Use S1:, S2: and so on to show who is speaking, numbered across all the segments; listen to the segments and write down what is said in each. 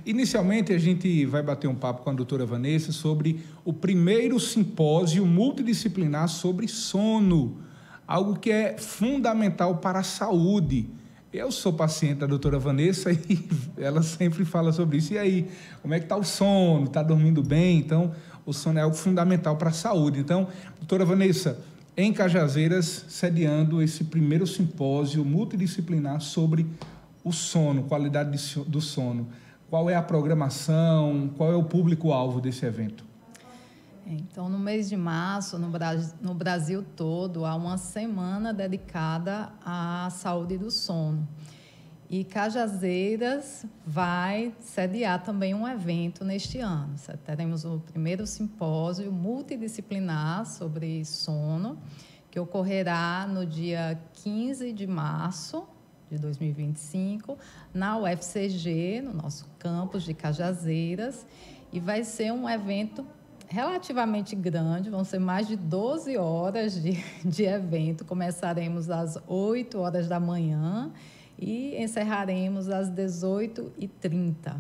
S1: Inicialmente, a gente vai bater um papo com a doutora Vanessa sobre o primeiro simpósio multidisciplinar sobre sono, algo que é fundamental para a saúde. Eu sou paciente da doutora Vanessa e ela sempre fala sobre isso. E aí, como é que está o sono? Está dormindo bem? Então, o sono é algo fundamental para a saúde. Então, doutora Vanessa, em Cajazeiras, sediando esse primeiro simpósio multidisciplinar sobre o sono, qualidade do sono. Qual é a programação? Qual é o público-alvo desse evento?
S2: Então, no mês de março, no Brasil todo, há uma semana dedicada à saúde do sono. E Cajazeiras vai sediar também um evento neste ano. Teremos o primeiro simpósio multidisciplinar sobre sono, que ocorrerá no dia 15 de março de 2025, na UFCG, no nosso campus de Cajazeiras, e vai ser um evento relativamente grande, vão ser mais de 12 horas de evento. Começaremos às 8 horas da manhã e encerraremos às 18h30.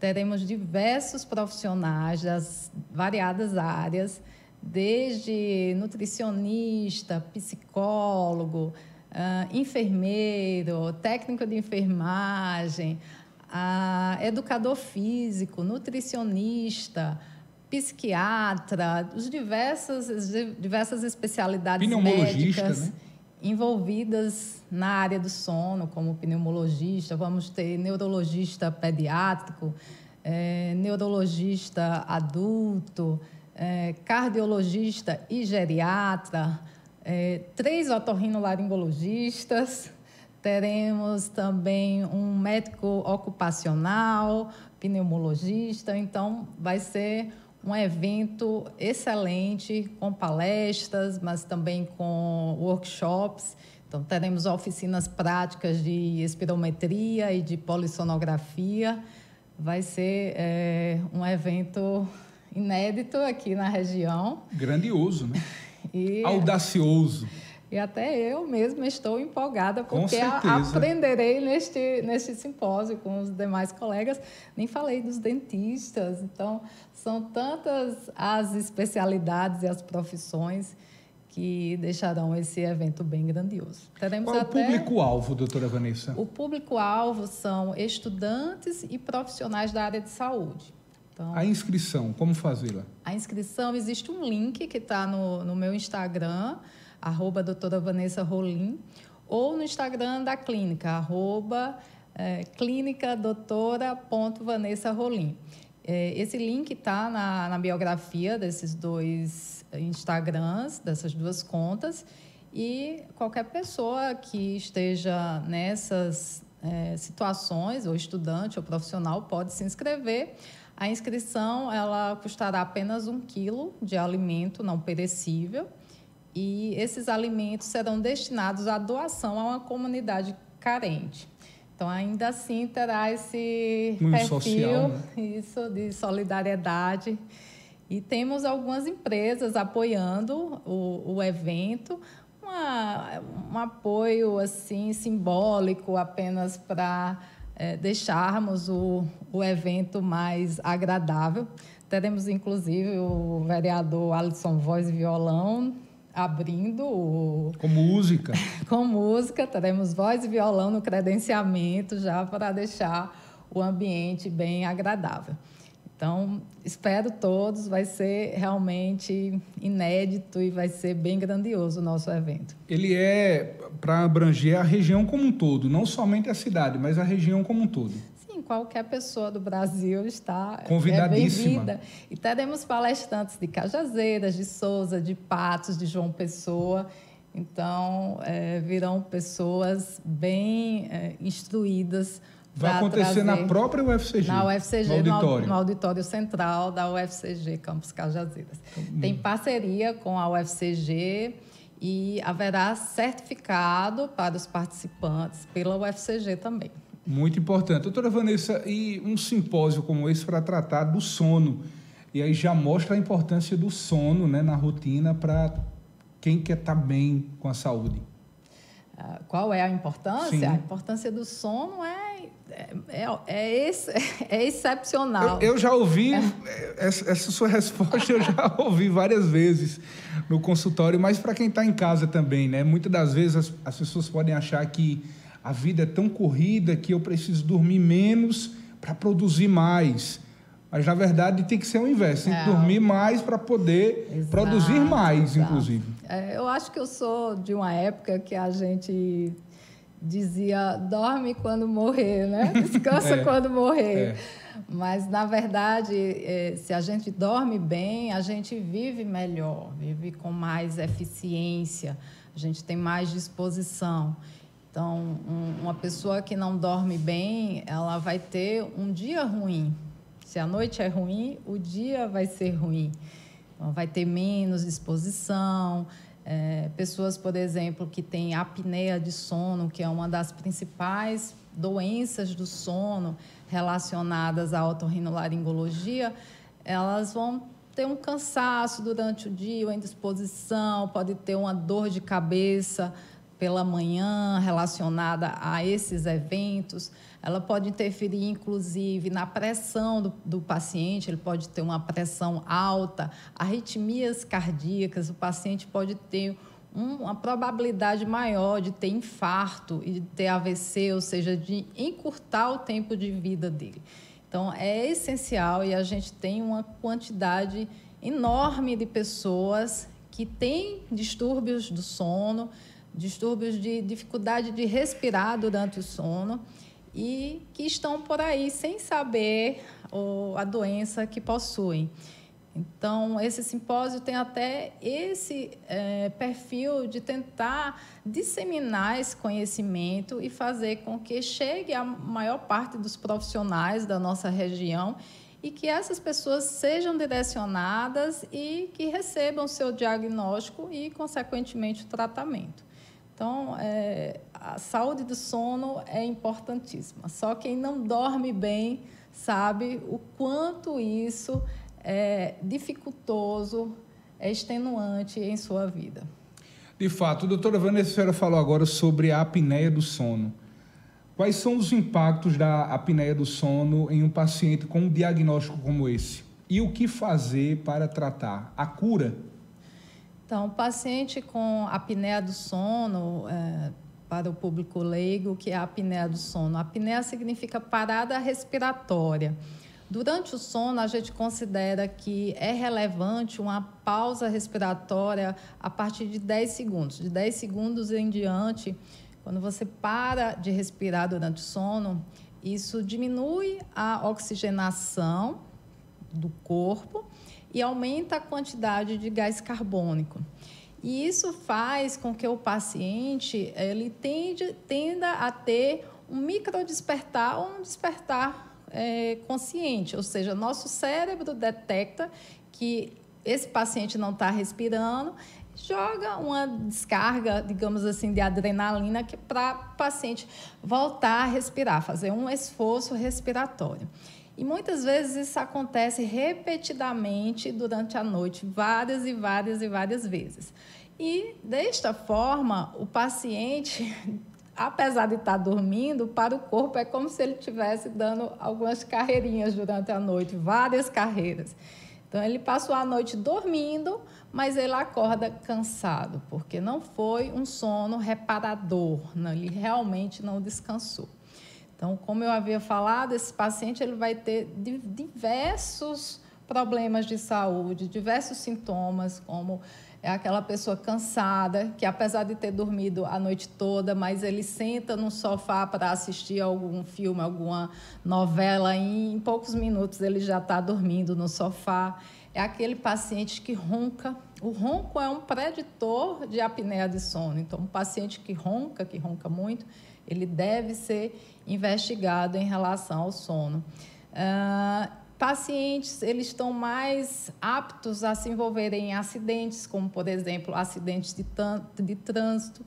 S2: Teremos diversos profissionais das variadas áreas, desde nutricionista, psicólogo, enfermeiro, técnico de enfermagem, educador físico, nutricionista, psiquiatra, as diversas especialidades médicas, né, envolvidas na área do sono, como pneumologista. Vamos ter neurologista pediátrico, neurologista adulto, cardiologista e geriatra, 3 otorrinolaringologistas, teremos também um médico ocupacional, pneumologista. Então, vai ser um evento excelente, com palestras, mas também com workshops. Então, teremos oficinas práticas de espirometria e de polissonografia. Vai ser um evento inédito aqui na região.
S1: Grandioso, né? Audacioso.
S2: E até eu mesma estou empolgada, porque aprenderei neste simpósio com os demais colegas. Nem falei dos dentistas. Então, são tantas as especialidades e as profissões que deixarão esse evento bem grandioso. Teremos
S1: Qual é o público-alvo, doutora Vanessa?
S2: O público-alvo são estudantes e profissionais da área de saúde. Então,
S1: a inscrição, como fazê-la?
S2: A inscrição, existe um link que está no meu Instagram, @doutora Vanessa Rolim, ou no Instagram da clínica, @clínica_doutora.vanessa Rolim. Esse link está na biografia desses 2 Instagrams, dessas 2 contas, e qualquer pessoa que esteja nessas situações, ou estudante ou profissional, pode se inscrever. A inscrição, ela custará apenas 1 quilo de alimento não perecível, e esses alimentos serão destinados à doação a uma comunidade carente. Então, ainda assim, terá esse perfil
S1: social, né?
S2: Isso, de solidariedade. E temos algumas empresas apoiando o evento, um apoio assim, simbólico, apenas para deixarmos o evento mais agradável. Teremos, inclusive, o vereador Alisson Voz e Violão abrindo
S1: com música.
S2: Com música, teremos voz e violão no credenciamento, já para deixar o ambiente bem agradável. Então, espero todos, vai ser realmente inédito e vai ser bem grandioso o nosso evento.
S1: Ele é para abranger a região como um todo, não somente a cidade, mas a região como um todo.
S2: Sim, qualquer pessoa do Brasil está
S1: convidadíssima.
S2: Bem-vinda. E teremos palestrantes de Cajazeiras, de Sousa, de Patos, de João Pessoa. Então, virão pessoas bem instruídas.
S1: Vai acontecer na própria UFCG?
S2: Na UFCG, no auditório central da UFCG, Campus Cajazeiras. Tem parceria com a UFCG e haverá certificado para os participantes pela UFCG também.
S1: Muito importante. Doutora Vanessa, e um simpósio como esse para tratar do sono, e aí já mostra a importância do sono, né, na rotina para quem quer estar bem com a saúde.
S2: Qual é a importância?
S1: Sim.
S2: A importância do sono é é excepcional.
S1: Eu já ouvi, essa sua resposta eu já ouvi várias vezes no consultório, mas para quem está em casa também, né? Muitas das vezes as pessoas podem achar que a vida é tão corrida que eu preciso dormir menos para produzir mais. Mas, na verdade, tem que ser o inverso. Tem que dormir mais para poder produzir mais, inclusive.
S2: Eu acho que eu sou de uma época que a gente dizia, dorme quando morrer, né? Descansa quando morrer. Mas, na verdade, se a gente dorme bem, a gente vive melhor, vive com mais eficiência, a gente tem mais disposição. Então, uma pessoa que não dorme bem, ela vai ter um dia ruim. Se a noite é ruim, o dia vai ser ruim. Então, vai ter menos disposição. Pessoas, por exemplo, que têm apneia de sono, que é uma das principais doenças do sono relacionadas à otorrinolaringologia, elas vão ter um cansaço durante o dia, uma indisposição, pode ter uma dor de cabeça pela manhã relacionada a esses eventos. Ela pode interferir, inclusive, na pressão do paciente, ele pode ter uma pressão alta, arritmias cardíacas, o paciente pode ter uma probabilidade maior de ter infarto e de ter AVC, ou seja, de encurtar o tempo de vida dele. Então, é essencial e a gente tem uma quantidade enorme de pessoas que têm distúrbios do sono, distúrbios de dificuldade de respirar durante o sono e que estão por aí sem saber a doença que possuem. Então, esse simpósio tem até esse perfil de tentar disseminar esse conhecimento e fazer com que chegue à maior parte dos profissionais da nossa região e que essas pessoas sejam direcionadas e que recebam seu diagnóstico e, consequentemente, o tratamento. Então, a saúde do sono é importantíssima. Só quem não dorme bem sabe o quanto isso é dificultoso, é extenuante em sua vida.
S1: De fato, doutora Vanessa, a senhora falou agora sobre a apneia do sono. Quais são os impactos da apneia do sono em um paciente com um diagnóstico como esse? E o que fazer para tratar? A cura?
S2: Então, o paciente com apneia do sono, para o público leigo, o que é a apneia do sono? A apneia significa parada respiratória. Durante o sono, a gente considera que é relevante uma pausa respiratória a partir de 10 segundos. De 10 segundos em diante, quando você para de respirar durante o sono, isso diminui a oxigenação do corpo e aumenta a quantidade de gás carbônico. E isso faz com que o paciente ele tenda a ter um microdespertar ou um despertar consciente, ou seja, nosso cérebro detecta que esse paciente não está respirando, joga uma descarga, digamos assim, de adrenalina para o paciente voltar a respirar, fazer um esforço respiratório. E muitas vezes isso acontece repetidamente durante a noite, várias e várias e várias vezes. E, desta forma, o paciente, apesar de estar dormindo, para o corpo é como se ele estivesse dando algumas carreirinhas durante a noite, várias carreiras. Então, ele passou a noite dormindo, mas ele acorda cansado, porque não foi um sono reparador, ele realmente não descansou. Então, como eu havia falado, esse paciente ele vai ter diversos problemas de saúde, diversos sintomas, como é aquela pessoa cansada, que apesar de ter dormido a noite toda, mas ele senta no sofá para assistir algum filme, alguma novela, e em poucos minutos ele já está dormindo no sofá. É aquele paciente que ronca. O ronco é um preditor de apneia de sono. Então, um paciente que ronca muito, ele deve ser investigado em relação ao sono. Pacientes, eles estão mais aptos a se envolverem em acidentes, como, por exemplo, acidentes de trânsito.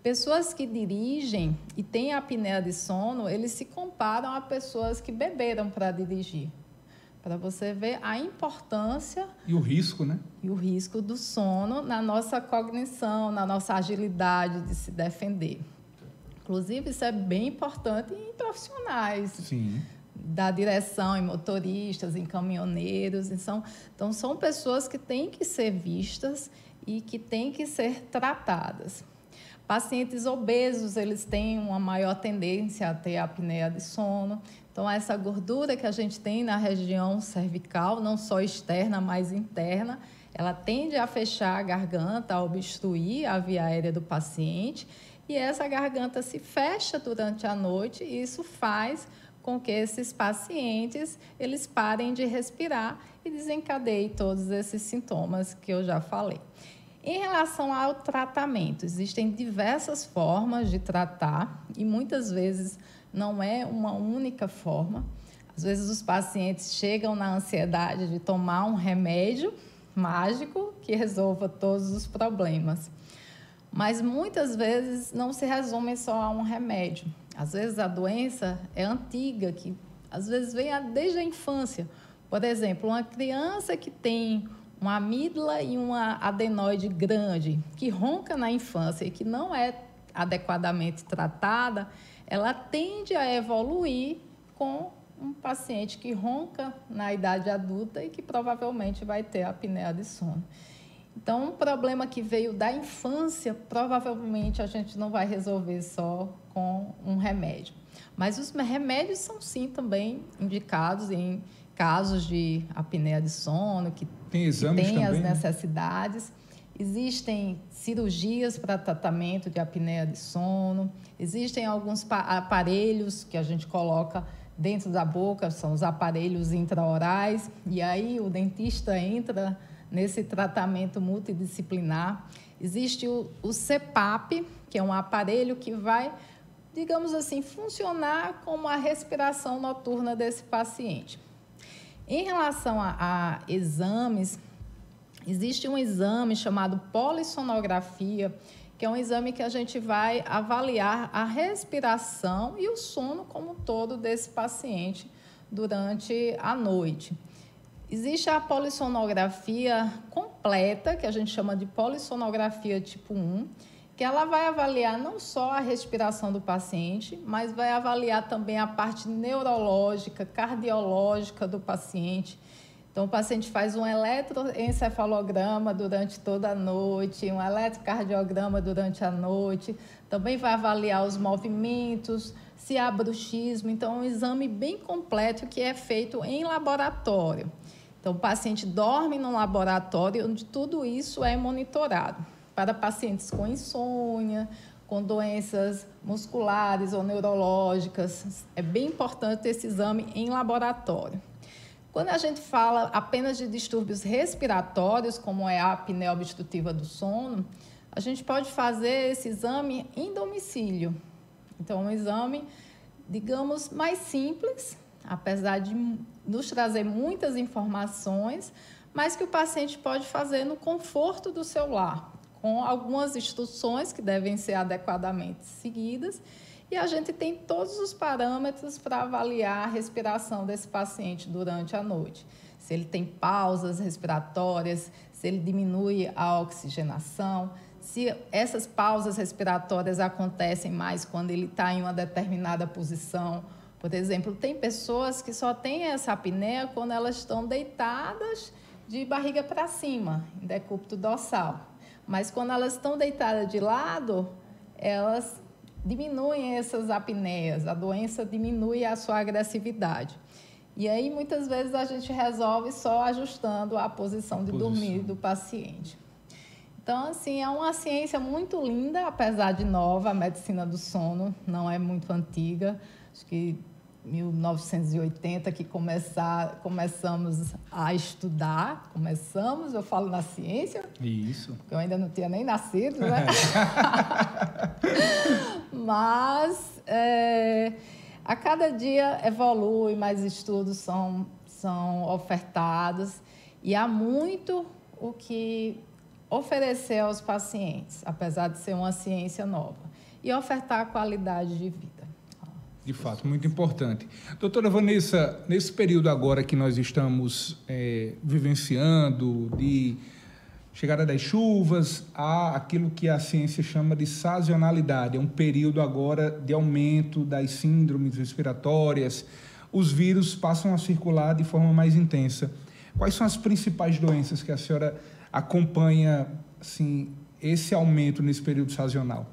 S2: Pessoas que dirigem e têm apneia de sono, eles se comparam a pessoas que beberam para dirigir. Para você ver a importância...
S1: E o risco, né?
S2: E o risco do sono na nossa cognição, na nossa agilidade de se defender. Inclusive, isso é bem importante em profissionais.
S1: Sim.
S2: Da direção, em motoristas, em caminhoneiros. Então, são pessoas que têm que ser vistas e que têm que ser tratadas. Pacientes obesos, eles têm uma maior tendência a ter apneia de sono. Então, essa gordura que a gente tem na região cervical, não só externa, mas interna, ela tende a fechar a garganta, a obstruir a via aérea do paciente, e essa garganta se fecha durante a noite, e isso faz com que esses pacientes eles parem de respirar e desencadeiem todos esses sintomas que eu já falei. Em relação ao tratamento, existem diversas formas de tratar e muitas vezes não é uma única forma. Às vezes os pacientes chegam na ansiedade de tomar um remédio mágico que resolva todos os problemas. Mas muitas vezes não se resume só a um remédio. Às vezes a doença é antiga, que às vezes vem desde a infância. Por exemplo, uma criança que tem uma amígdala e uma adenoide grande, que ronca na infância e que não é adequadamente tratada, ela tende a evoluir com um paciente que ronca na idade adulta e que provavelmente vai ter apneia de sono. Então, um problema que veio da infância, provavelmente a gente não vai resolver só com um remédio. Mas os remédios são, sim, também indicados em casos de apneia de sono, que tem as necessidades. Existem cirurgias para tratamento de apneia de sono. Existem alguns aparelhos que a gente coloca dentro da boca, são os aparelhos intraorais. E aí o dentista entra nesse tratamento multidisciplinar. Existe o CPAP, que é um aparelho que vai, digamos assim, funcionar como a respiração noturna desse paciente. Em relação a exames, existe um exame chamado polissonografia, que é um exame que a gente vai avaliar a respiração e o sono como um todo desse paciente durante a noite. Existe a polissonografia completa, que a gente chama de polissonografia tipo 1, que ela vai avaliar não só a respiração do paciente, mas vai avaliar também a parte neurológica, cardiológica do paciente. Então, o paciente faz um eletroencefalograma durante toda a noite, um eletrocardiograma durante a noite, também vai avaliar os movimentos, se há bruxismo. Então, é um exame bem completo que é feito em laboratório. Então, o paciente dorme no laboratório, onde tudo isso é monitorado. Para pacientes com insônia, com doenças musculares ou neurológicas, é bem importante esse exame em laboratório. Quando a gente fala apenas de distúrbios respiratórios, como é a apneia obstrutiva do sono, a gente pode fazer esse exame em domicílio. Então, um exame, digamos, mais simples, apesar de nos trazer muitas informações, mas que o paciente pode fazer no conforto do seu lar, com algumas instruções que devem ser adequadamente seguidas, e a gente tem todos os parâmetros para avaliar a respiração desse paciente durante a noite. Se ele tem pausas respiratórias, se ele diminui a oxigenação, se essas pausas respiratórias acontecem mais quando ele está em uma determinada posição. Por exemplo, tem pessoas que só têm essa apneia quando elas estão deitadas de barriga para cima, em decúbito dorsal. Mas quando elas estão deitadas de lado, elas diminuem essas apneias, a doença diminui a sua agressividade. E aí, muitas vezes, a gente resolve só ajustando a posição de dormir do paciente. Então, assim, é uma ciência muito linda, apesar de nova, a medicina do sono não é muito antiga. Acho que 1980 que começamos a estudar, eu falo na ciência.
S1: Isso.
S2: Porque eu ainda não tinha nem nascido, né? Mas a cada dia evolui, mais estudos são ofertados e há muito o que oferecer aos pacientes, apesar de ser uma ciência nova, e ofertar qualidade de vida.
S1: De fato, muito importante. Doutora Vanessa, nesse período agora que nós estamos vivenciando de chegada das chuvas, há aquilo que a ciência chama de sazonalidade, é um período agora de aumento das síndromes respiratórias, os vírus passam a circular de forma mais intensa. Quais são as principais doenças que a senhora acompanha, assim, esse aumento nesse período sazonal?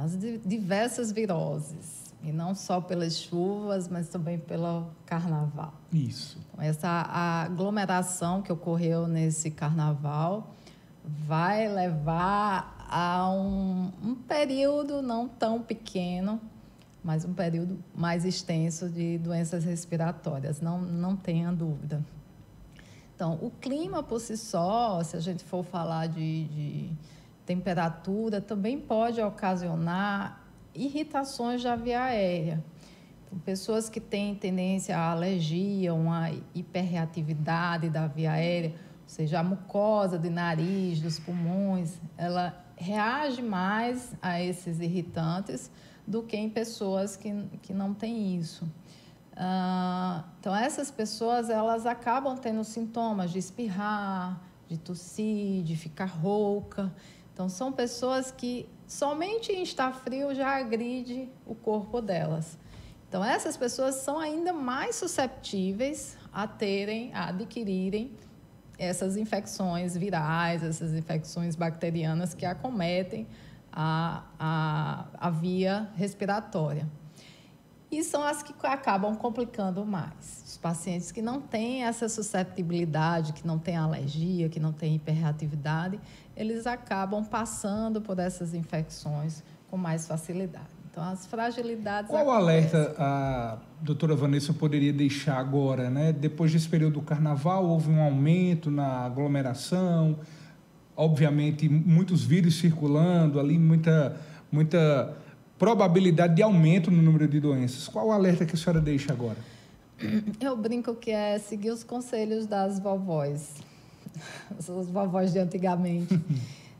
S2: As diversas viroses, e não só pelas chuvas, mas também pelo carnaval.
S1: Isso.
S2: Essa aglomeração que ocorreu nesse carnaval vai levar a um período não tão pequeno, mas um período mais extenso de doenças respiratórias, não tenha dúvida. Então, o clima por si só, se a gente for falar de temperatura, também pode ocasionar irritações da via aérea. Então, pessoas que têm tendência à alergia, uma hiperreatividade da via aérea, ou seja, a mucosa do nariz, dos pulmões, ela reage mais a esses irritantes do que em pessoas que não têm isso. Então, essas pessoas, elas acabam tendo sintomas de espirrar, de tossir, de ficar rouca. Então, são pessoas que somente em estar frio já agride o corpo delas. Então, essas pessoas são ainda mais susceptíveis a adquirirem essas infecções virais, essas infecções bacterianas que acometem a via respiratória. E são as que acabam complicando mais. Os pacientes que não têm essa susceptibilidade, que não têm alergia, que não têm hiperreatividade, eles acabam passando por essas infecções com mais facilidade. Então, as fragilidades...
S1: Qual alerta a doutora Vanessa poderia deixar agora, né? Depois desse período do carnaval, houve um aumento na aglomeração, obviamente, muitos vírus circulando ali, muita probabilidade de aumento no número de doenças. Qual o alerta que a senhora deixa agora?
S2: Eu brinco que é seguir os conselhos das vovós, os vovós de antigamente.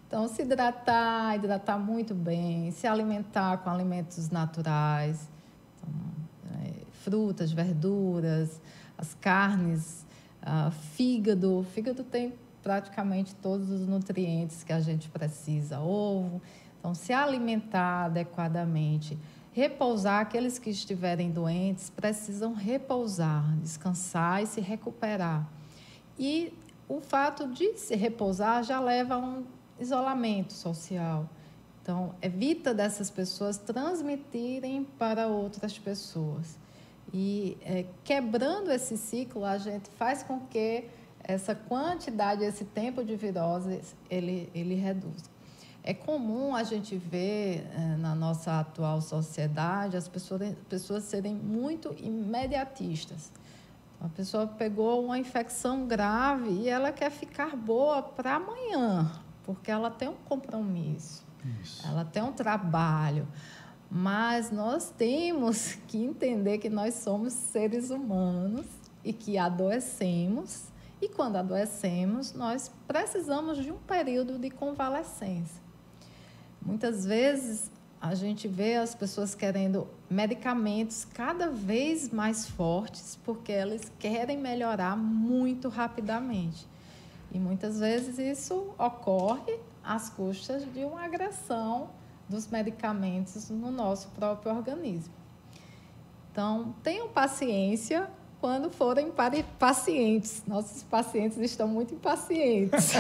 S2: Então, se hidratar muito bem, se alimentar com alimentos naturais, então, frutas, verduras, as carnes, fígado. O fígado tem praticamente todos os nutrientes que a gente precisa, ovo. Então, se alimentar adequadamente, repousar. Aqueles que estiverem doentes precisam repousar, descansar e se recuperar. E o fato de se repousar já leva a um isolamento social. Então, evita dessas pessoas transmitirem para outras pessoas. E quebrando esse ciclo, a gente faz com que essa quantidade, esse tempo de virose, ele reduza. É comum a gente ver na nossa atual sociedade as pessoas serem muito imediatistas. A pessoa pegou uma infecção grave e ela quer ficar boa para amanhã, porque ela tem um compromisso, ela tem um trabalho. Mas nós temos que entender que nós somos seres humanos e que adoecemos. E quando adoecemos, nós precisamos de um período de convalescência. Muitas vezes a gente vê as pessoas querendo medicamentos cada vez mais fortes porque elas querem melhorar muito rapidamente. E muitas vezes isso ocorre às custas de uma agressão dos medicamentos no nosso próprio organismo. Então, tenham paciência quando forem pacientes. Nossos pacientes estão muito impacientes.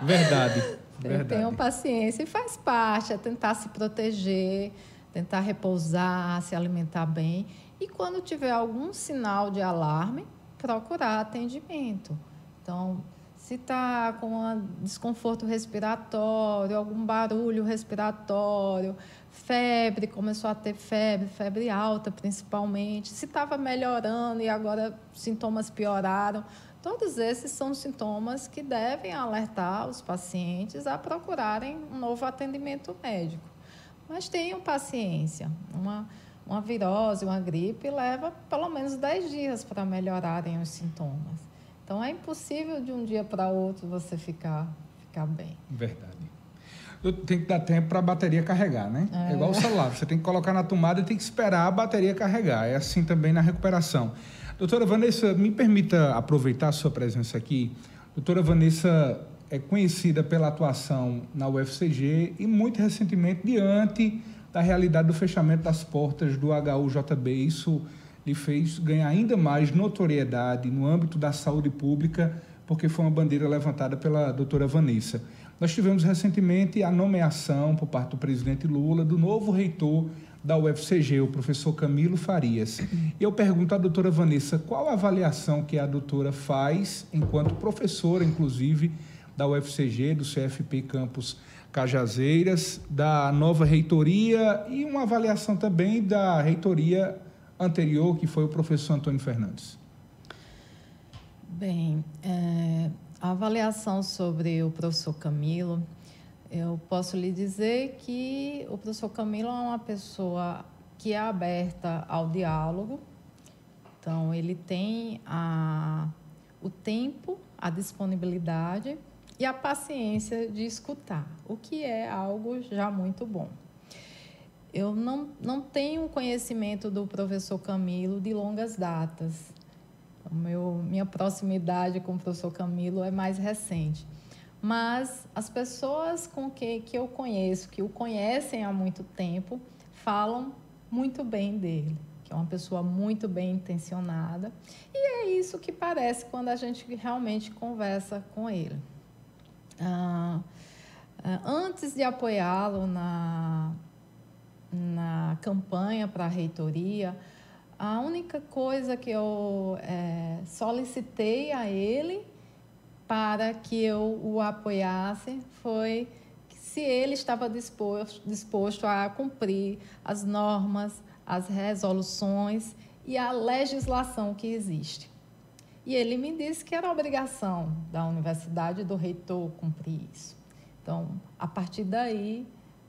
S1: Verdade.
S2: Tenham paciência e faz parte, é tentar se proteger, tentar repousar, se alimentar bem. E quando tiver algum sinal de alarme, procurar atendimento. Então, se está com um desconforto respiratório, algum barulho respiratório, febre, começou a ter febre alta principalmente, se estava melhorando e agora os sintomas pioraram, todos esses são sintomas que devem alertar os pacientes a procurarem um novo atendimento médico. Mas tenham paciência. Uma virose, uma gripe leva pelo menos 10 dias para melhorarem os sintomas. Então, é impossível de um dia para outro você ficar bem.
S1: Verdade. Tem que dar tempo para a bateria carregar, né? É igual o celular. Você tem que colocar na tomada e tem que esperar a bateria carregar. É assim também na recuperação. Doutora Vanessa, me permita aproveitar a sua presença aqui. Doutora Vanessa é conhecida pela atuação na UFCG e, muito recentemente, diante da realidade do fechamento das portas do HUJB. Isso lhe fez ganhar ainda mais notoriedade no âmbito da saúde pública, porque foi uma bandeira levantada pela doutora Vanessa. Nós tivemos recentemente a nomeação, por parte do presidente Lula, do novo reitor da UFCG, o professor Camilo Farias. Eu pergunto à doutora Vanessa qual a avaliação que a doutora faz, enquanto professora, inclusive, da UFCG, do CFP Campus Cajazeiras, da nova reitoria e uma avaliação também da reitoria anterior, que foi o professor Antônio Fernandes.
S2: Bem, a avaliação sobre o professor Camilo, eu posso lhe dizer que o professor Camilo é uma pessoa que é aberta ao diálogo, então ele tem o tempo, a disponibilidade e a paciência de escutar, o que é algo já muito bom. Eu não tenho conhecimento do professor Camilo de longas datas. Minha proximidade com o professor Camilo é mais recente. Mas as pessoas com que eu conheço, que o conhecem há muito tempo, falam muito bem dele, que é uma pessoa muito bem intencionada. E é isso que parece quando a gente realmente conversa com ele. Antes de apoiá-lo na campanha para a reitoria, a única coisa que eu solicitei a ele para que eu o apoiasse foi se ele estava disposto a cumprir as normas, as resoluções e a legislação que existe. E ele me disse que era obrigação da universidade e do reitor cumprir isso. Então, a partir daí,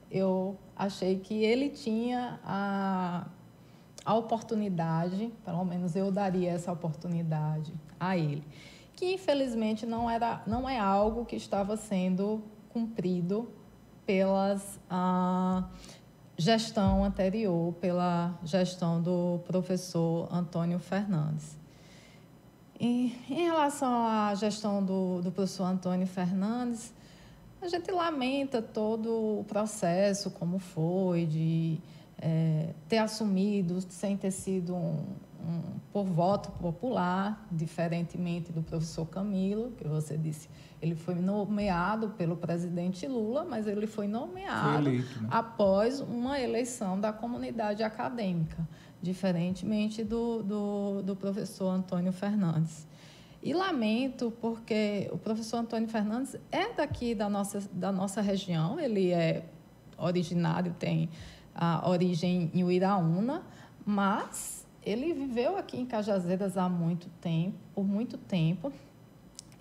S2: eu achei que ele tinha a oportunidade, pelo menos eu daria essa oportunidade a ele, que infelizmente não é algo que estava sendo cumprido pela gestão anterior, pela gestão do professor Antônio Fernandes. Em relação à gestão do professor Antônio Fernandes, a gente lamenta todo o processo, como foi, de ter assumido sem ter sido por voto popular, diferentemente do professor Camilo, que você disse, ele foi nomeado pelo presidente Lula, mas ele foi nomeado
S1: eleito, né?
S2: Após uma eleição da comunidade acadêmica, diferentemente do professor Antônio Fernandes. E lamento porque o professor Antônio Fernandes é daqui da nossa região, ele é originário, tem a origem em Uiraúna, mas ele viveu aqui em Cajazeiras por muito tempo.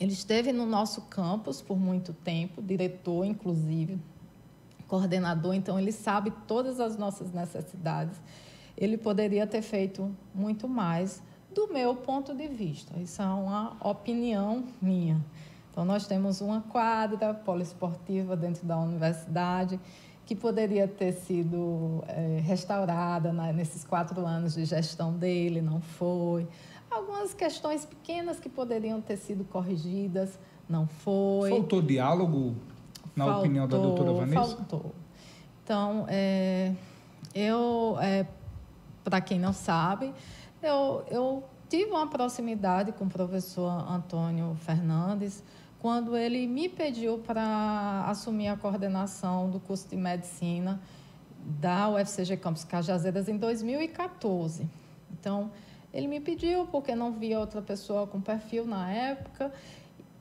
S2: Ele esteve no nosso campus por muito tempo, diretor, inclusive, coordenador, então ele sabe todas as nossas necessidades. Ele poderia ter feito muito mais, do meu ponto de vista. Isso é uma opinião minha. Então, nós temos uma quadra poliesportiva dentro da universidade, que poderia ter sido restaurada nesses 4 anos de gestão dele, não foi. Algumas questões pequenas que poderiam ter sido corrigidas, não foi.
S1: Faltou diálogo, na opinião da doutora Vanessa?
S2: Faltou. Então, para quem não sabe, eu tive uma proximidade com o professor Antônio Fernandes, quando ele me pediu para assumir a coordenação do curso de medicina da UFCG Campus Cajazeiras em 2014. Então, ele me pediu porque não via outra pessoa com perfil na época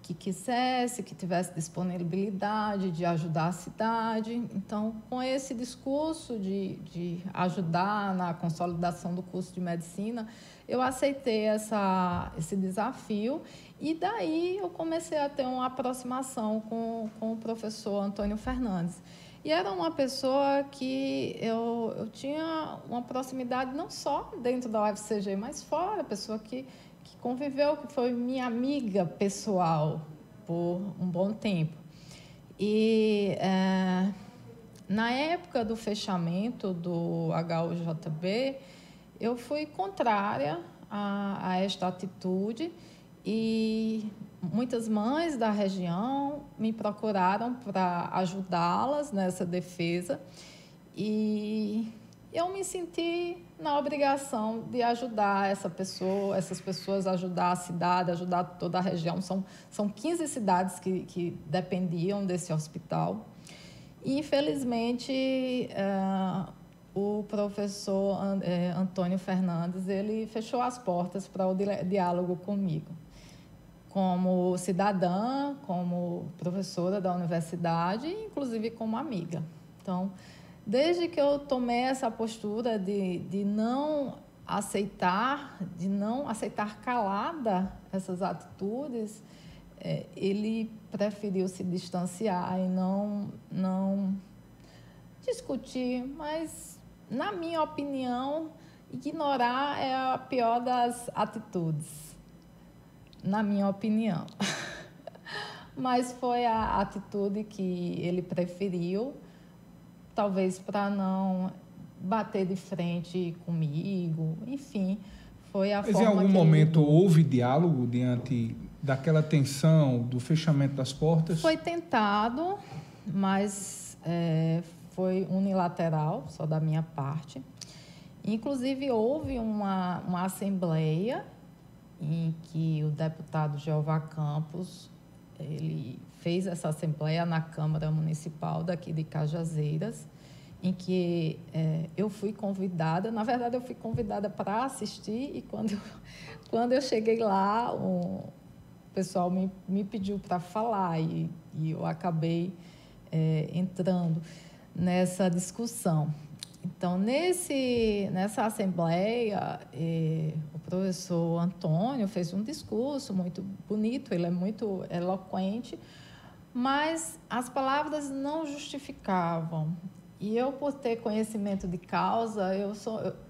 S2: que quisesse, que tivesse disponibilidade de ajudar a cidade. Então, com esse discurso de ajudar na consolidação do curso de medicina, eu aceitei esse desafio e daí eu comecei a ter uma aproximação com o professor Antônio Fernandes. E era uma pessoa que eu tinha uma proximidade não só dentro da UFCG, mas fora, pessoa que conviveu, que foi minha amiga pessoal por um bom tempo. E na época do fechamento do HUJB, eu fui contrária a esta atitude e muitas mães da região me procuraram para ajudá-las nessa defesa, e eu me senti na obrigação de ajudar essas pessoas, ajudar a cidade, ajudar toda a região. São 15 cidades que dependiam desse hospital. E, infelizmente, o professor Antônio Fernandes, ele fechou as portas para o diálogo comigo, como cidadã, como professora da universidade, inclusive como amiga. Então, desde que eu tomei essa postura de não aceitar calada essas atitudes, ele preferiu se distanciar e não discutir, mas, na minha opinião, ignorar é a pior das atitudes, na minha opinião. Mas foi a atitude que ele preferiu, talvez para não bater de frente comigo, enfim, foi a forma que...
S1: Mas em algum momento houve diálogo diante daquela tensão, do fechamento das portas?
S2: Foi tentado, mas foi unilateral, só da minha parte. Inclusive, houve uma assembleia em que o deputado Jeová Campos, ele fez essa assembleia na Câmara Municipal daqui de Cajazeiras, em que eu fui convidada. Na verdade, eu fui convidada para assistir, e quando eu cheguei lá, o pessoal me pediu para falar, e eu acabei entrando nessa discussão. Então, nessa assembleia, o professor Antônio fez um discurso muito bonito, ele é muito eloquente, mas as palavras não justificavam. E eu, por ter conhecimento de causa,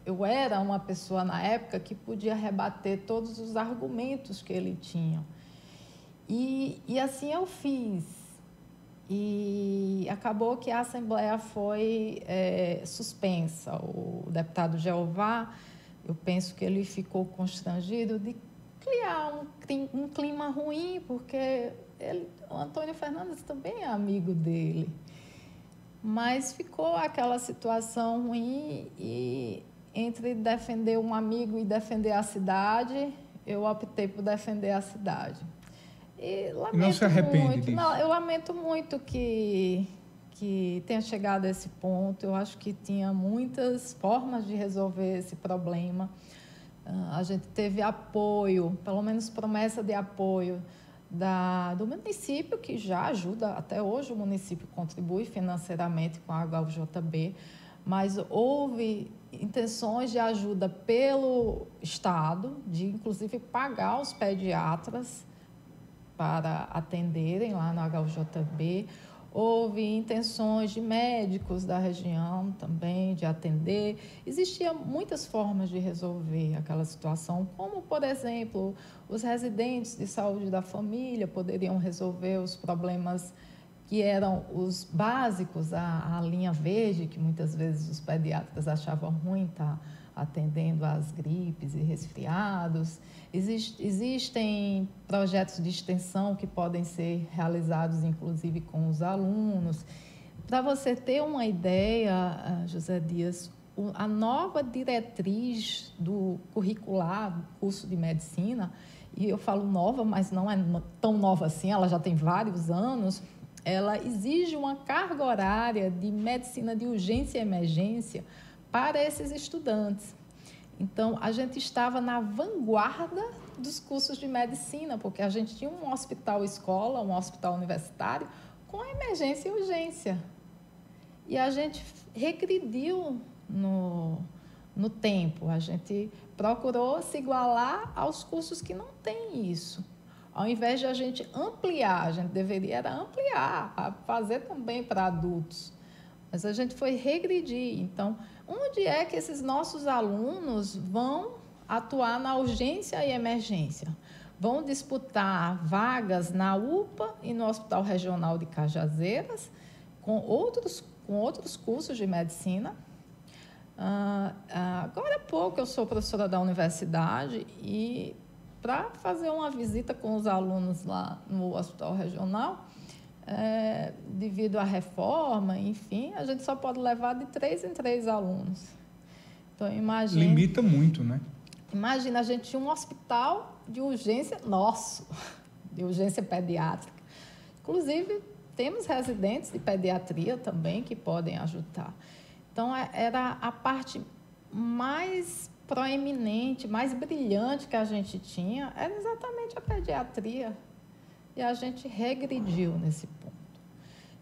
S2: eu era uma pessoa na época que podia rebater todos os argumentos que ele tinha. E assim eu fiz. E acabou que a Assembleia foi suspensa. O deputado Jeová, eu penso que ele ficou constrangido de criar um clima ruim, porque o Antônio Fernandes também é amigo dele. Mas ficou aquela situação ruim, e entre defender um amigo e defender a cidade, eu optei por defender a cidade. E
S1: não se arrepende disso?
S2: Não, eu lamento muito que tenha chegado a esse ponto. Eu acho que tinha muitas formas de resolver esse problema. A gente teve apoio, pelo menos promessa de apoio, do município, que já ajuda, até hoje o município contribui financeiramente com a HUJB, mas houve intenções de ajuda pelo Estado, de inclusive pagar os pediatras para atenderem lá no HUJB. Houve intenções de médicos da região também de atender. Existiam muitas formas de resolver aquela situação, como, por exemplo, os residentes de saúde da família poderiam resolver os problemas que eram os básicos, a linha verde, que muitas vezes os pediatras achavam ruim estar atendendo às gripes e resfriados. Existem projetos de extensão que podem ser realizados, inclusive, com os alunos. Para você ter uma ideia, José Dias, a nova diretriz do curricular do curso de medicina, e eu falo nova, mas não é tão nova assim, ela já tem vários anos, ela exige uma carga horária de medicina de urgência e emergência para esses estudantes. Então, a gente estava na vanguarda dos cursos de medicina, porque a gente tinha um hospital-escola, um hospital universitário, com emergência e urgência. E a gente regrediu no tempo, a gente procurou se igualar aos cursos que não têm isso. Ao invés de a gente ampliar, a gente deveria ampliar, fazer também para adultos. Mas a gente foi regredir. Então, onde é que esses nossos alunos vão atuar na urgência e emergência? Vão disputar vagas na UPA e no Hospital Regional de Cajazeiras, com outros cursos de medicina. Agora há pouco eu sou professora da universidade e para fazer uma visita com os alunos lá no hospital regional, devido à reforma, enfim, a gente só pode levar de 3 em 3 alunos. Então, imagina...
S1: Limita muito, né?
S2: Imagina, a gente tinha um hospital de urgência nosso, de urgência pediátrica. Inclusive, temos residentes de pediatria também que podem ajudar. Então, era a parte mais proeminente, mais brilhante que a gente tinha, era exatamente a pediatria. E a gente regrediu nesse ponto.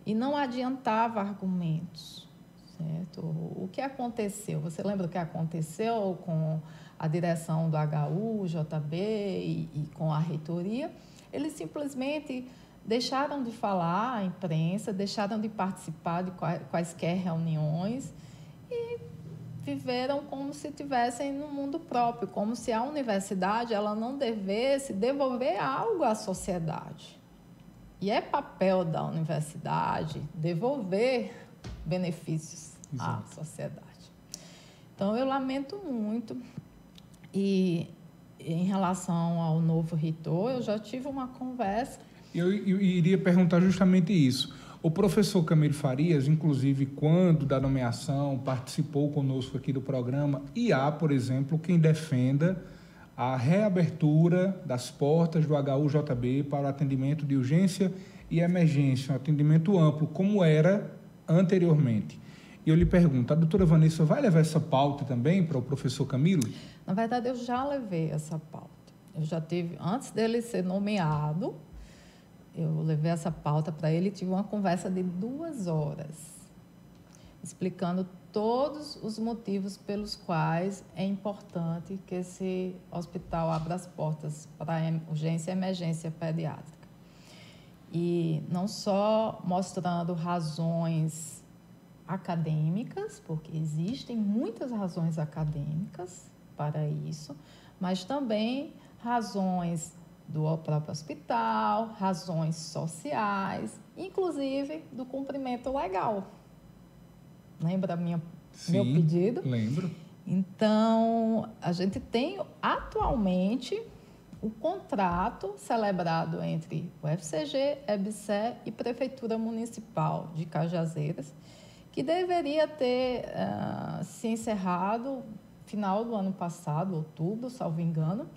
S2: E não adiantava argumentos, certo? O que aconteceu? Você lembra o que aconteceu com a direção do HU, JB e com a reitoria? Eles simplesmente deixaram de falar à imprensa, deixaram de participar de quaisquer reuniões e viveram como se estivessem no mundo próprio, como se a universidade ela não devesse devolver algo à sociedade. E é papel da universidade devolver benefícios à sociedade. Então, eu lamento muito. E em relação ao novo reitor, eu já tive uma conversa.
S1: Eu iria perguntar justamente isso. O professor Camilo Farias, inclusive, quando da nomeação, participou conosco aqui do programa, e há, por exemplo, quem defenda a reabertura das portas do HU-JB para o atendimento de urgência e emergência, um atendimento amplo, como era anteriormente. E eu lhe pergunto, a doutora Vanessa vai levar essa pauta também para o professor Camilo?
S2: Na verdade, eu já levei essa pauta. Eu já tive, antes dele ser nomeado, eu levei essa pauta para ele e tive uma conversa de 2 horas, explicando todos os motivos pelos quais é importante que esse hospital abra as portas para urgência e emergência pediátrica. E não só mostrando razões acadêmicas, porque existem muitas razões acadêmicas para isso, mas também razões do próprio hospital, razões sociais, inclusive do cumprimento legal. Lembra meu pedido?
S1: Lembro.
S2: Então, a gente tem atualmente o contrato celebrado entre o FCG, EBSER e Prefeitura Municipal de Cajazeiras, que deveria ter se encerrado final do ano passado, outubro, salvo engano,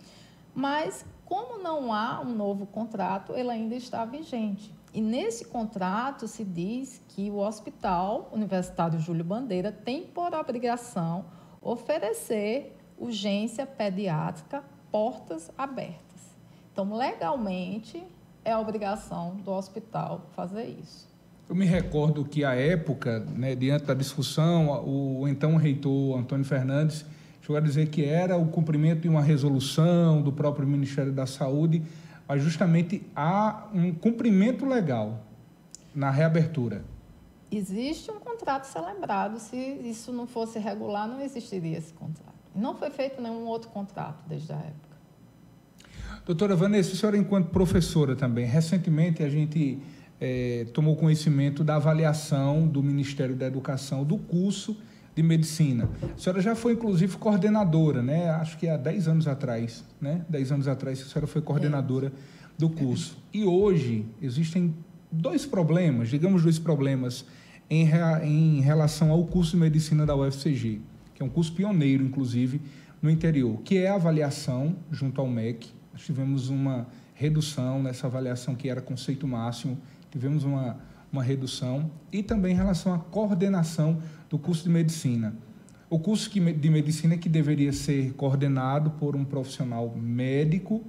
S2: mas como não há um novo contrato, ele ainda está vigente. E nesse contrato se diz que o Hospital Universitário Júlio Bandeira tem por obrigação oferecer urgência pediátrica portas abertas. Então, legalmente, é a obrigação do hospital fazer isso.
S1: Eu me recordo que, à época, né, diante da discussão, o então reitor Antônio Fernandes chegou a dizer que era o cumprimento de uma resolução do próprio Ministério da Saúde, mas justamente há um cumprimento legal na reabertura.
S2: Existe um contrato celebrado. Se isso não fosse regular, não existiria esse contrato. Não foi feito nenhum outro contrato desde a época.
S1: Doutora Vanessa, a senhora enquanto professora também, recentemente a gente tomou conhecimento da avaliação do Ministério da Educação do curso de Medicina. A senhora já foi, inclusive, coordenadora, né? Acho que há 10 anos atrás, né? 10 anos atrás a senhora foi coordenadora do curso. E hoje existem 2 problemas, digamos 2 problemas, em relação ao curso de Medicina da UFCG, que é um curso pioneiro, inclusive, no interior, que é a avaliação junto ao MEC. Nós tivemos uma redução nessa avaliação que era conceito máximo, tivemos uma redução, e também em relação à coordenação do curso de Medicina. O curso de Medicina que deveria ser coordenado por um profissional médico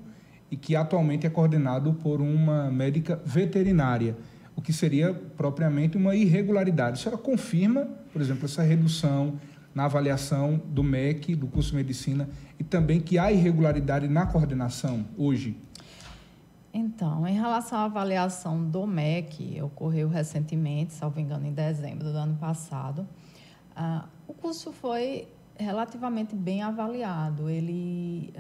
S1: e que atualmente é coordenado por uma médica veterinária, o que seria propriamente uma irregularidade. A senhora confirma, por exemplo, essa redução na avaliação do MEC, do curso de Medicina, e também que há irregularidade na coordenação hoje?
S2: Então, em relação à avaliação do MEC, ocorreu recentemente, salvo engano, em dezembro do ano passado. O curso foi relativamente bem avaliado. Ele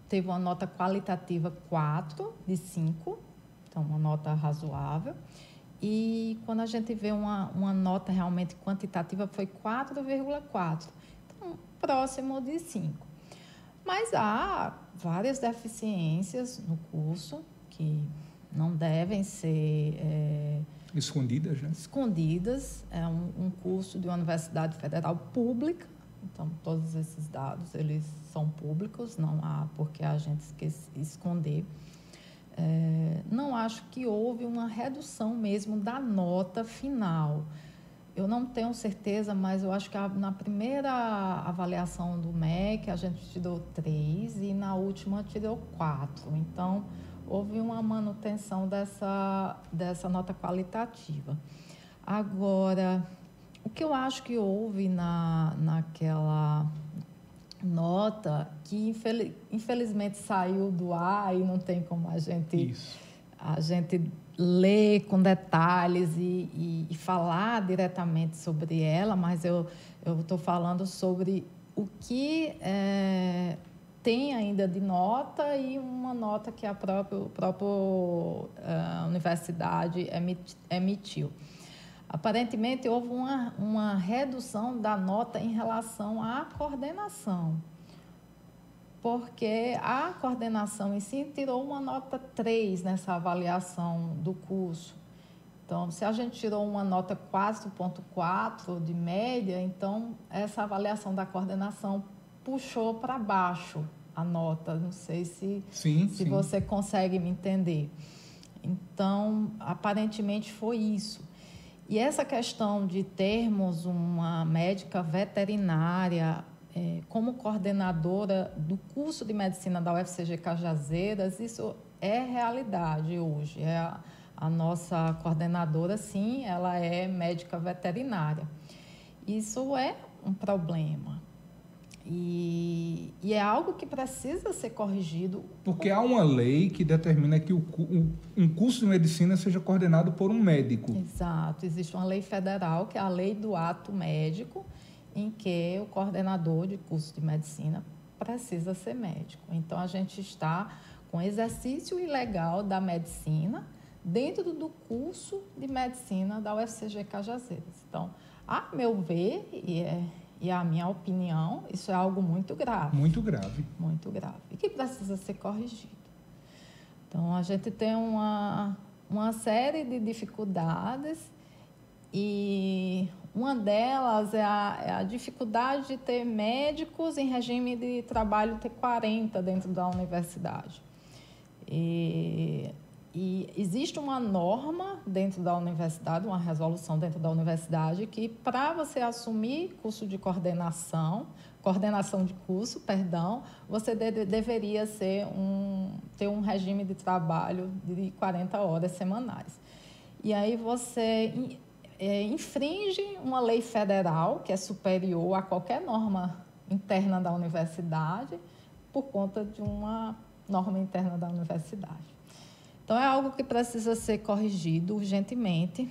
S2: teve uma nota qualitativa 4 de 5, então uma nota razoável. E quando a gente vê uma nota realmente quantitativa, foi 4,4, então próximo de 5. Mas há várias deficiências no curso que não devem ser
S1: escondidas, né?
S2: Escondidas. É um curso de uma universidade federal pública, então todos esses dados eles são públicos, não há por que a gente esconder. Não acho que houve uma redução mesmo da nota final. Eu não tenho certeza, mas eu acho que na primeira avaliação do MEC a gente tirou 3 e na última tirou 4. Então, houve uma manutenção dessa nota qualitativa. Agora, o que eu acho que houve naquela nota, que infelizmente saiu do ar e não tem como a gente ler com detalhes e falar diretamente sobre ela, mas eu estou falando sobre o que tem ainda de nota e uma nota que a própria universidade emitiu. Aparentemente, houve uma redução da nota em relação à coordenação, porque a coordenação em si tirou uma nota 3 nessa avaliação do curso. Então, se a gente tirou uma nota 4,4 de média, então essa avaliação da coordenação puxou para baixo a nota. Não sei se você consegue me entender. Então, aparentemente foi isso. E essa questão de termos uma médica veterinária como coordenadora do curso de medicina da UFCG Cajazeiras, isso é realidade hoje. A nossa coordenadora, sim, ela é médica veterinária. Isso é um problema. E é algo que precisa ser corrigido.
S1: Porque há uma lei que determina que um curso de medicina seja coordenado por um médico.
S2: Exato. Existe uma lei federal, que é a Lei do Ato Médico, em que o coordenador de curso de medicina precisa ser médico. Então, a gente está com exercício ilegal da medicina dentro do curso de medicina da UFCG Cajazeiras. Então, a meu ver, e a minha opinião, isso é algo muito grave.
S1: Muito grave.
S2: Muito grave. E que precisa ser corrigido. Então, a gente tem uma série de dificuldades e uma delas é a dificuldade de ter médicos em regime de trabalho T40 dentro da universidade. E existe uma norma dentro da universidade, uma resolução dentro da universidade, que para você assumir curso de coordenação de curso, você deveria ter um regime de trabalho de 40 horas semanais. E aí você infringe uma lei federal, que é superior a qualquer norma interna da universidade, por conta de uma norma interna da universidade. Então, é algo que precisa ser corrigido urgentemente.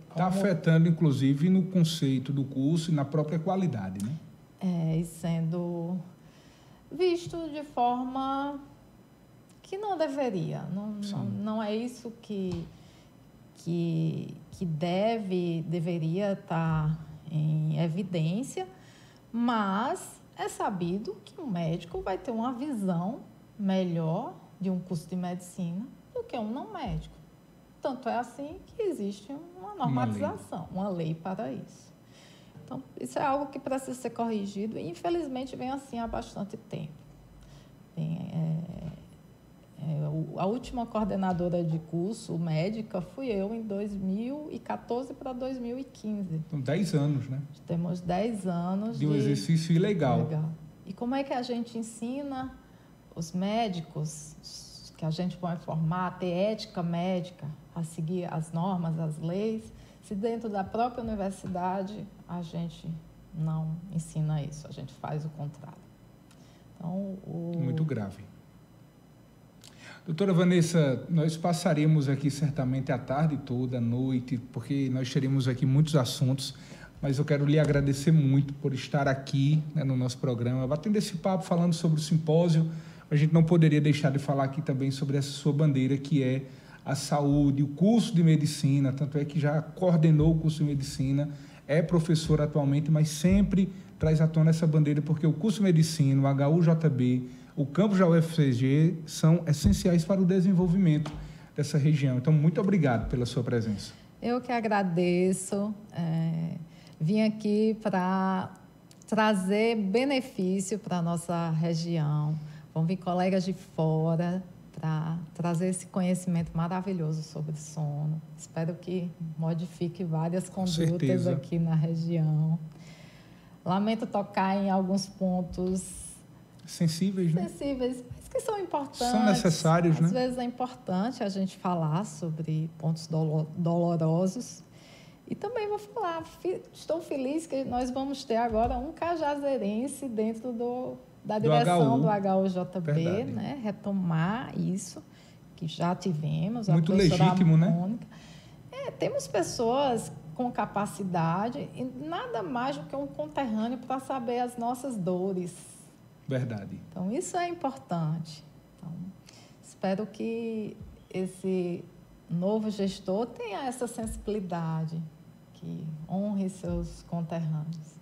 S1: Está afetando, inclusive, no conceito do curso e na própria qualidade, né?
S2: E sendo visto de forma que não deveria. Não é isso que deveria estar em evidência, mas é sabido que um médico vai ter uma visão melhor de um curso de medicina do que um não médico. Tanto é assim que existe uma normatização, uma lei para isso. Então, isso é algo que precisa ser corrigido e, infelizmente, vem assim há bastante tempo. A última coordenadora de curso médica fui eu em 2014 para 2015.
S1: Então, 10 anos, né?
S2: Temos 10 anos
S1: de um exercício ilegal.
S2: E como é que a gente ensina os médicos, que a gente vai formar, a ter ética médica, a seguir as normas, as leis, se dentro da própria universidade a gente não ensina isso, a gente faz o contrário. Então,
S1: Muito grave. Doutora Vanessa, nós passaremos aqui certamente a tarde toda, a noite, porque nós teremos aqui muitos assuntos, mas eu quero lhe agradecer muito por estar aqui, né, no nosso programa, batendo esse papo, falando sobre o simpósio. A gente não poderia deixar de falar aqui também sobre essa sua bandeira, que é a saúde, o curso de medicina, tanto é que já coordenou o curso de medicina. é professor atualmente, mas sempre traz à tona essa bandeira, porque o curso de medicina, o HUJB, o campus da UFCG são essenciais para o desenvolvimento dessa região. Então, muito obrigado pela sua presença.
S2: Eu que agradeço. Vim aqui para trazer benefício para a nossa região. Vão vir colegas de fora para trazer esse conhecimento maravilhoso sobre sono. Espero que modifique várias condutas aqui na região. Lamento tocar em alguns pontos
S1: sensíveis, né?
S2: Sensíveis, mas que são importantes.
S1: São necessários, né?
S2: Às vezes é importante a gente falar sobre pontos dolorosos. E também vou falar, estou feliz que nós vamos ter agora um cajazeirense dentro da direção do HUJB, né? Retomar isso, que já tivemos.
S1: Muito legítimo, né?
S2: Temos pessoas com capacidade e nada mais do que um conterrâneo para saber as nossas dores.
S1: Verdade.
S2: Então, isso é importante. Então, espero que esse novo gestor tenha essa sensibilidade, que honre seus conterrâneos.